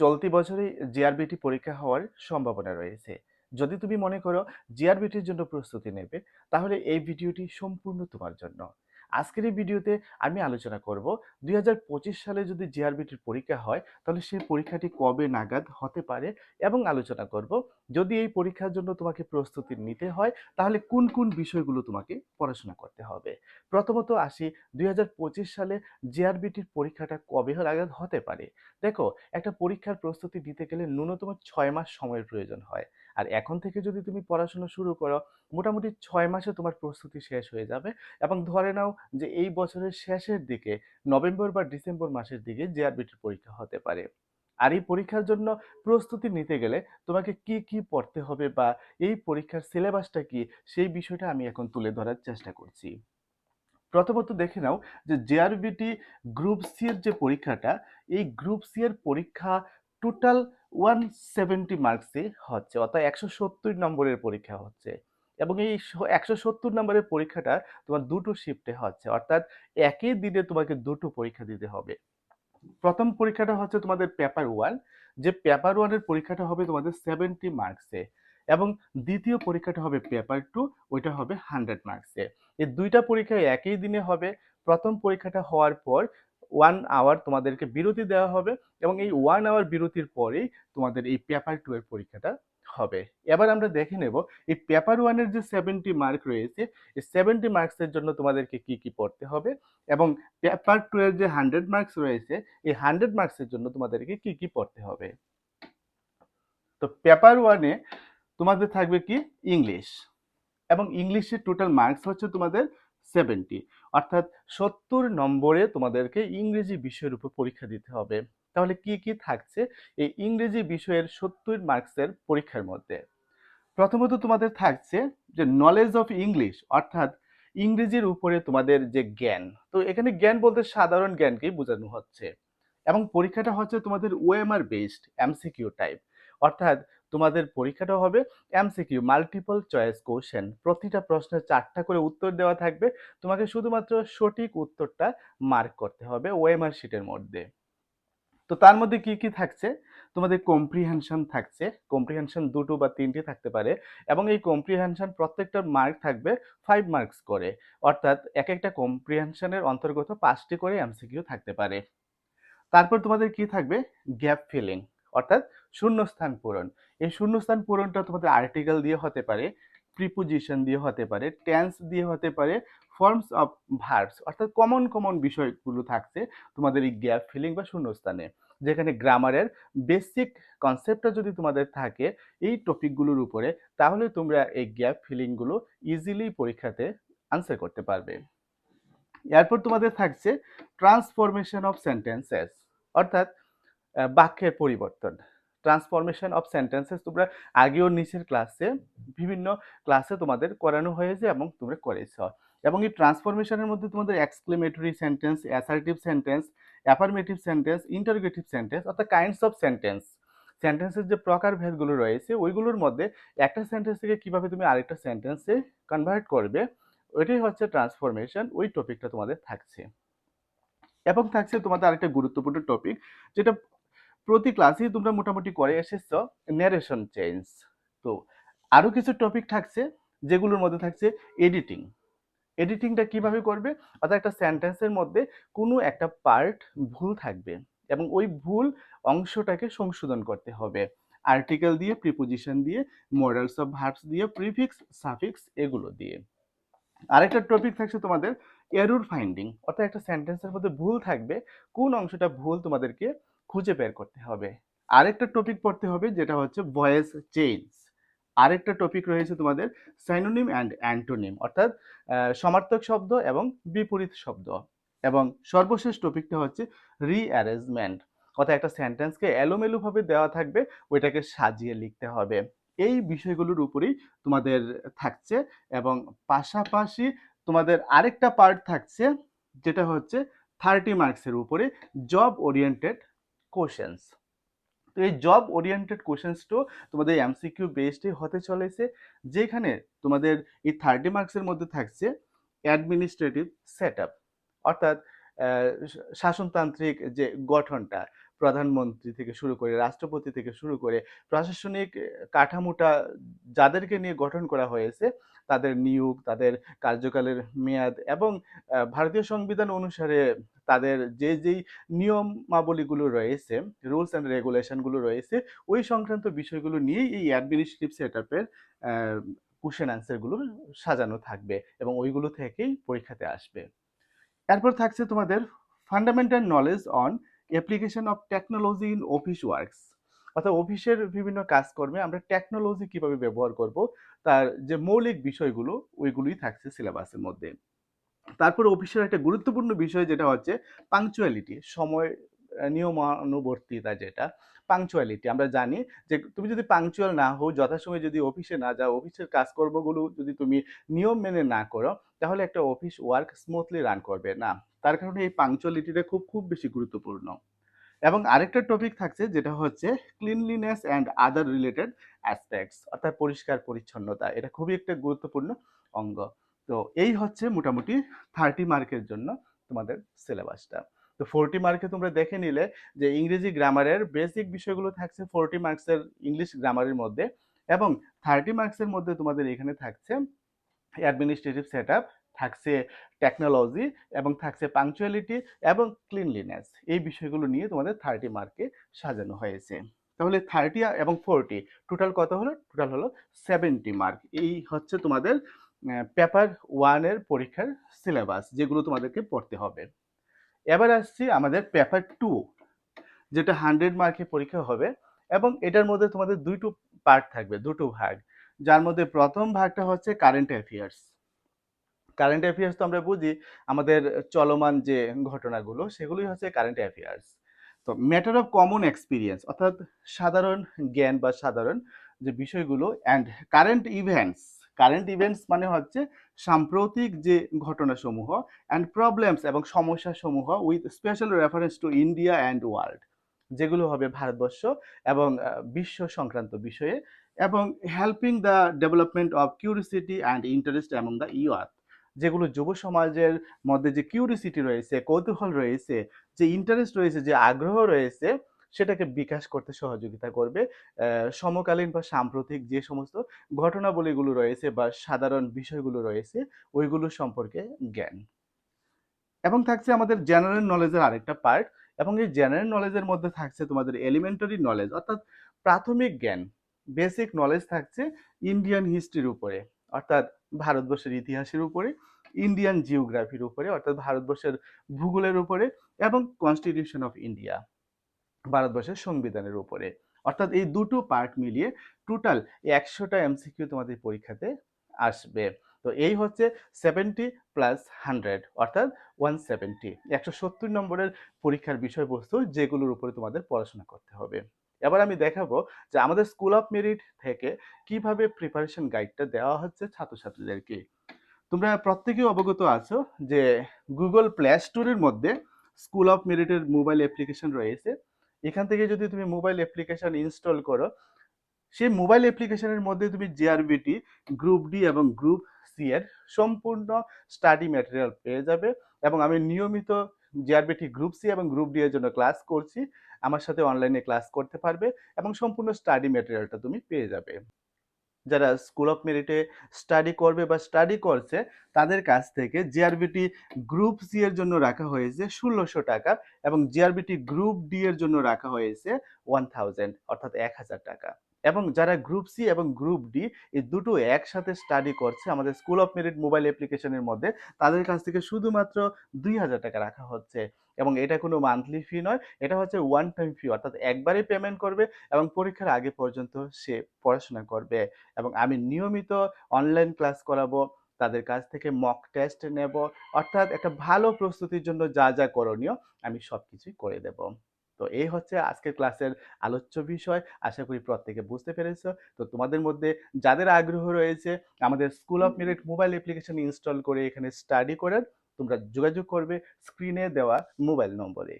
চলতি বছরেই জিআরবিটি পরীক্ষা হওয়ার সম্ভাবনা রয়েছে। যদি তুমি মনে করো জিআরবিটির জন্য প্রস্তুতি নেবে, তাহলে এই ভিডিওটি সম্পূর্ণ তোমার জন্য। আজকের এই ভিডিওতে আমি আলোচনা করব ২০২৫ সালে যদি জিআরবিটির পরীক্ষা হয়, তাহলে সেই পরীক্ষাটি কবে নাগাদ হতে পারে এবং আলোচনা করব যদি এই পরীক্ষার জন্য তোমাকে প্রস্তুতি নিতে হয়, তাহলে কোন কোন বিষয়গুলো তোমাকে পড়াশোনা করতে হবে। প্রথমত আসি ২০২৫ সালে জিআরবিটির পরীক্ষাটা কবে নাগাদ হতে পারে। দেখো, একটা পরীক্ষার প্রস্তুতি নিতে গেলে ন্যূনতম ৬ মাস সময়ের প্রয়োজন হয়। আর এখন থেকে যদি তুমি পড়াশোনা শুরু করো, মোটামুটি ৬ মাসে তোমার প্রস্তুতি শেষ হয়ে যাবে। এবং ধরে নাও যে এই বছরের শেষের দিকে নভেম্বর বা ডিসেম্বর মাসের দিকে জিআরবিটির পরীক্ষা হতে পারে। আর এই পরীক্ষার জন্য প্রস্তুতি নিতে গেলে তোমাকে কি কি পড়তে হবে বা এই পরীক্ষার সিলেবাসটা কি, সেই বিষয়টা আমি এখন তুলে ধরার চেষ্টা করছি। প্রথমত দেখে নাও যে জেআরবিটি গ্রুপ সি এর যে পরীক্ষাটা, এই গ্রুপ সি এর পরীক্ষা টোটাল 170 মার্কসে হচ্ছে, অর্থাৎ 170 নম্বরের পরীক্ষা হচ্ছে। এবং এই 170 নম্বরের পরীক্ষাটা তোমার দুটো শিফটে হচ্ছে, অর্থাৎ একই দিনে তোমাকে দুটো পরীক্ষা দিতে হবে। প্রথম পরীক্ষাটা হচ্ছে তোমাদের পেপার ওয়ান, যে পেপার ওয়ানের পরীক্ষাটা হবে তোমাদের 70 মার্কসে। এবং দ্বিতীয় পরীক্ষাটা হবে পেপার টু, ওইটা হবে 100 মার্কসে। এই দুইটা পরীক্ষা একই দিনে হবে। প্রথম পরীক্ষাটা হওয়ার পর 1 আওয়ার তোমাদেরকে বিরতি দেওয়া হবে, এবং এই 1 আওয়ার বিরতির পরেই তোমাদের এই পেপার টু এর পরীক্ষাটা হবে। এবার আমরা দেখে নেব এই পেপার ওয়ানের যে 70 মার্ক রয়েছে, এই 70 মার্কসের জন্য তোমাদেরকে কি কি পড়তে হবে, এবং পেপার টু এর যে 100 মার্কস রয়েছে, এই 100 মার্কসের জন্য তোমাদেরকে কি কি পড়তে হবে। তো পেপার ওয়ানে তোমাদের থাকবে কি ইংলিশ, এবং ইংলিশের টোটাল মার্কস হচ্ছে তোমাদের 70, অর্থাৎ 70 নম্বরে তোমাদেরকে ইংরেজি বিষয়ের উপর পরীক্ষা দিতে হবে। তাহলে কি কি থাকছে এই ইংরেজি বিষয়ের 70 মার্কসের পরীক্ষার মধ্যে? প্রথমত তোমাদের থাকছে যে নলেজ অফ ইংলিশ, অর্থাৎ ইংরেজির উপরে তোমাদের যে জ্ঞান। তো এখানে জ্ঞান বলতে সাধারণ জ্ঞানকেই বোঝানো হচ্ছে। এবং পরীক্ষাটা হচ্ছে তোমাদের ওএমআর বেসড এমসিকিউ টাইপ, অর্থাৎ তোমাদের পরীক্ষাটা হবে এমসিকিউ, মাল্টিপল চয়েস কোশ্চেন। প্রতিটা প্রশ্নের 4টা করে উত্তর দেওয়া থাকবে, তোমাকে শুধুমাত্র সঠিক উত্তরটা মার্ক করতে হবে ওএমআর শিটের মধ্যে। তো তার মধ্যে কি কি থাকছে? তোমাদের কম্প্রিহেনশন থাকছে। কম্প্রিহেনশন দুটো বা তিনটে থাকতে পারে, এবং এই কম্প্রিহেনশন প্রত্যেকটা মার্ক থাকবে 5 মার্কস করে, অর্থাৎ এক একটা কম্প্রিহেনশনের অন্তর্গত 5টি করে এমসিকিউ থাকতে পারে। তারপর তোমাদের কি থাকবে? গ্যাপ ফিলিং, অর্থাৎ শূন্যস্থান পূরণ। এই শূন্যস্থান পূরণটা তোমাদের আর্টিকেল দিয়ে হতে পারে, প্রিপোজিশন দিয়ে হতে পারে, টেন্স দিয়ে হতে পারে, ফর্মস অফ ভার্বস, অর্থাৎ কমন কমন বিষয়গুলো থাকছে তোমাদের এই গ্যাপ ফিলিং বা শূন্যস্থানে। যেখানে গ্রামারের বেসিক কনসেপ্টটা যদি তোমাদের থাকে এই টপিকগুলোর উপরে, তাহলে তোমরা এই গ্যাপ ফিলিংগুলো ইজিলি পরীক্ষাতে আনসার করতে পারবে। এরপর তোমাদের থাকছে ট্রান্সফরমেশন অফ সেন্টেন্সেস, অর্থাৎ বাক্যের পরিবর্তন। ট্রান্সফরমেশন অফ সেন্টেন্সেস তোমরা আগেও নিচের ক্লাসে বিভিন্ন ক্লাসে তোমাদের করানো হয়েছে এবং তোমরা করেছ। এবং এই ট্রান্সফরমেশনের মধ্যে তোমাদের exclamatory sentence, assertive sentence, affirmative sentence, interrogative sentence, অর্থাৎ কাইন্ডস অফ সেন্টেন্স, সেন্টেন্সের যে প্রকারভেদগুলো রয়েছে ওইগুলোর মধ্যে একটা সেন্টেন্স থেকে কিভাবে তুমি আরেকটা সেন্টেন্সে কনভার্ট করবে, ওইটাই হচ্ছে ট্রান্সফরমেশন। ওই টপিকটা তোমাদের থাকছে। এবং থাকছে তোমাদের আরেকটা গুরুত্বপূর্ণ টপিক, যেটা প্রতি ক্লাসেই তোমরা মোটামুটি করে এসেছো, ন্যারেশন চেঞ্জ। তো আরো কিছু টপিক থাকছে, যেগুলোর মধ্যে থাকছে এডিটিং। এডিটিংটা কিভাবে করবে, অর্থাৎ একটা সেন্টেন্সের মধ্যে কোনো একটা পার্ট ভুল থাকবে, এবং ওই ভুল অংশটাকে সংশোধন করতে হবে আর্টিকেল দিয়ে, প্রিপোজিশন দিয়ে, মডেলস অফ ভার্বস দিয়ে, প্রিফিক্স সাফিক্স এগুলো দিয়ে। আরেকটা টপিক থাকছে তোমাদের এরর ফাইন্ডিং, অর্থাৎ একটা সেন্টেন্সের মধ্যে ভুল থাকবে, কোন অংশটা ভুল তোমাদেরকে খুঁজে বের করতে হবে। আরেকটা টপিক পড়তে হবে যেটা হচ্ছে ভয়েস চেঞ্জ। আরেকটা টপিক রয়েছে তোমাদের সাইনোনিম অ্যান্ড অ্যান্টোনিম, অর্থাৎ সমার্থক শব্দ এবং বিপরীত শব্দ। এবং সর্বশেষ টপিকটা হচ্ছে রিঅ্যারেঞ্জমেন্ট, অর্থাৎ একটা সেন্টেন্সকে এলোমেলোভাবে দেওয়া থাকবে, ওইটাকে সাজিয়ে লিখতে হবে। এই বিষয়গুলোর উপরেই তোমাদের থাকছে। এবং পাশাপাশি তোমাদের আরেকটা পার্ট থাকছে, যেটা হচ্ছে 30 মার্কসের উপরে জব ওরিয়েন্টেড কোশ্চেন্স। তো এই জব ওরিয়েন্টেড কোশ্চেন্সটাও তোমাদের এমসিকিউ বেসডই হতে চলেছে, যেখানে তোমাদের এই 30 মার্কসের মধ্যে থাকছে অ্যাডমিনিস্ট্রেটিভ সেট আপ, অর্থাৎ শাসনতান্ত্রিক যে গঠনটা, প্রধানমন্ত্রী থেকে শুরু করে রাষ্ট্রপতি থেকে শুরু করে প্রশাসনিক কাঠামোটা যাদেরকে নিয়ে গঠন করা হয়েছে, তাদের নিয়োগ, তাদের কার্যকালের মেয়াদ এবং ভারতীয় সংবিধান অনুসারে তাদের যেই নিয়মাবলীগুলো রয়েছে, রুলস অ্যান্ড রেগুলেশন গুলো রয়েছে, ওই সংক্রান্ত বিষয়গুলো নিয়েই এই অ্যাডমিনিস্ট্রেটিভ সেটআপের কোশ্চেন অ্যান্সার গুলো সাজানো থাকবে এবং ওইগুলো থেকেই পরীক্ষাতে আসবে। এরপর থাকছে তোমাদের fundamental knowledge on application of technology in office works, অর্থাৎ অফিসের বিভিন্ন কাজকর্মে আমরা টেকনোলজি কিভাবে ব্যবহার করব, তার যে মৌলিক বিষয়গুলো ওইগুলোই থাকছে সিলেবাসের মধ্যে। তারপর অফিসের একটা গুরুত্বপূর্ণ বিষয় যেটা হচ্ছে পাংচুয়ালিটি, সময় নিয়মানুবর্তিতা, যেটা পাংচুয়ালিটি। আমরা জানি যে তুমি যদি পাংচুয়াল না হও, যথাসময়ে যদি অফিসে না যাও, অফিসের কাজকর্মগুলো যদি তুমি নিয়ম মেনে না করো, তাহলে একটা অফিস ওয়ার্ক স্মুথলি রান করবে না। তার কারণে এই পাংচুয়ালিটিটা খুব খুব বেশি গুরুত্বপূর্ণ। এবং আরেকটা টপিক থাকছে যেটা হচ্ছে cleanliness and other related aspects, অর্থাৎ পরিষ্কার পরিচ্ছন্নতা। এটা খুবই একটা গুরুত্বপূর্ণ অঙ্গ। তো এই হচ্ছে মোটামুটি 30 মার্কের জন্য তোমাদের সিলেবাসটা। তো 40 মার্কে তোমরা দেখে নিলে যে ইংরেজি গ্রামারের বেসিক বিষয়গুলো থাকছে 40 মার্কসের ইংলিশ গ্রামারের মধ্যে, এবং 30 মার্কসের মধ্যে তোমাদের এখানে থাকছে অ্যাডমিনিস্ট্রেটিভ সেটআপ, থাকছে টেকনোলজি এবং থাকছে পাংচুয়ালিটি এবং ক্লিনলিনেস। এই বিষয়গুলো নিয়ে তোমাদের 30 মার্কে সাজানো হয়েছে। তাহলে 30 এবং 40 টোটাল কত হলো? টোটাল হলো 70 মার্ক। এই হচ্ছে তোমাদের পেপার 1 এর পরীক্ষার সিলেবাস, যেগুলো তোমাদেরকে পড়তে হবে। এবার আসছি আমাদের পেপার 2, যেটা 100 মার্কে পরীক্ষা হবে, এবং এটার মধ্যে তোমাদের দুটো পার্ট থাকবে, দুটো ভাগ। যার মধ্যে প্রথম ভাগটা হচ্ছে কারেন্ট অ্যাফেয়ার্স। কারেন্ট অ্যাফেয়ার্স তো আমরা বুঝি আমাদের চলমান যে ঘটনাগুলো, সেগুলোই হচ্ছে কারেন্ট অ্যাফেয়ার্স। তো ম্যাটার অফ কমন এক্সপিরিয়েন্স, অর্থাৎ সাধারণ জ্ঞান বা সাধারণ যে বিষয়গুলো, and current events. Current events মানে হচ্ছে সাম্প্রতিক যে ঘটনাসমূহ, অ্যান্ড প্রবলেমস এবং সমস্যাসমূহ with special reference to India and world, যেগুলো হবে ভারতবর্ষ এবং বিশ্ব সংক্রান্ত বিষয়ে, এবং helping the development of curiosity and interest among the youth, যেগুলো যুব সমাজের মধ্যে যে কিউরিসিটি রয়েছে, কৌতূহল রয়েছে, যে ইন্টারেস্ট রয়েছে, যে আগ্রহ রয়েছে, সেটাকে বিকাশ করতে সহযোগিতা করবে। সমকালীন বা সাম্প্রতিক যে সমস্ত ঘটনাবলীগুলো রয়েছে বা সাধারণ বিষয়গুলো রয়েছে, ওইগুলো সম্পর্কে জ্ঞান। এবং থাকছে আমাদের জেনারেল নলেজের আরেকটা পার্ট, এবং এই জেনারেল নলেজের মধ্যে থাকছে তোমাদের এলিমেন্টারি নলেজ, অর্থাৎ প্রাথমিক জ্ঞান, বেসিক নলেজ থাকছে ইন্ডিয়ান হিস্ট্রির উপরে, অর্থাৎ ভারতবর্ষের ইতিহাসের উপরে, ইন্ডিয়ান জিওগ্রাফির উপরে, অর্থাৎ ভারতবর্ষের ভূগোলের উপরে, এবং কনস্টিটিউশন অফ ইন্ডিয়া, ভারতবর্ষের সংবিধানের উপরে। অর্থাৎ এই দুটো পার্ট মিলিয়ে টোটাল 100টা এমসিকিউ তোমাদের পরীক্ষাতে আসবে। তো এই হচ্ছে 70 প্লাস 100, অর্থাৎ 170, 170 নম্বরের পরীক্ষার বিষয়বস্তু, যেগুলোর উপরে তোমাদের পড়াশোনা করতে হবে। এবার আমি দেখাবো যে আমাদের স্কুল অফ মেরিট থেকে কিভাবে প্রিপারেশন গাইডটা দেওয়া হচ্ছে ছাত্রছাত্রীদেরকে। তোমরা প্রত্যেকেই অবগত আছো যে গুগল প্লে স্টোরের মধ্যে স্কুল অফ মেরিটের মোবাইল অ্যাপ্লিকেশন রয়েছে। এখান থেকে যদি তুমি মোবাইল অ্যাপ্লিকেশন ইনস্টল করো, সেই মোবাইল অ্যাপ্লিকেশনের মধ্যে তুমি জিআরবিটি গ্রুপ ডি এবং গ্রুপ সি এর সম্পূর্ণ স্টাডি ম্যাটেরিয়াল পেয়ে যাবে। এবং আমি নিয়মিত জিআরবিটি গ্রুপ সি এবং গ্রুপ ডি এর জন্য ক্লাস করছি, আমার সাথে অনলাইনে ক্লাস করতে পারবে এবং সম্পূর্ণ স্টাডি ম্যাটেরিয়ালটা তুমি পেয়ে যাবে। যারা স্কুল অফ মেরিটে স্টাডি করবে বা স্টাডি করছে, তাদের কাছ থেকে জিআরবিটি গ্রুপ সি এর জন্য রাখা হয়েছে 1600 টাকা, এবং জিআরবিটি গ্রুপ ডি এর জন্য রাখা হয়েছে 1000, অর্থাৎ 1000 টাকা। এবং যারা গ্রুপ সি এবং গ্রুপ ডি এই দুটো একসাথে স্টাডি করছে আমাদের স্কুল অফ মেরিট মোবাইল অ্যাপ্লিকেশনের মধ্যে, তাদের কাছ থেকে শুধুমাত্র 2000 টাকা রাখা হচ্ছে। এবং এটা কোনো মান্থলি ফি নয়, এটা হচ্ছে ওয়ান টাইম ফি, অর্থাৎ একবারই পেমেন্ট করবে এবং পরীক্ষার আগে পর্যন্ত সে পড়াশোনা করবে। এবং আমি নিয়মিত অনলাইন ক্লাস করাবো, তাদের কাছ থেকে মক টেস্ট নেব, অর্থাৎ একটা ভালো প্রস্তুতির জন্য যা যা করণীয় আমি সবকিছুই করে দেব। তো এই হচ্ছে আজকের ক্লাসের আলোচ্য বিষয়। আশা করি প্রত্যেকে বুঝতে পেরেছো। তো তোমাদের মধ্যে যাদের আগ্রহ রয়েছে আমাদের school of merit mobile application install করে এখানে স্টাডি করার, তোমরা যোগাযোগ করবে স্ক্রিনে দেওয়া মোবাইল নম্বরে।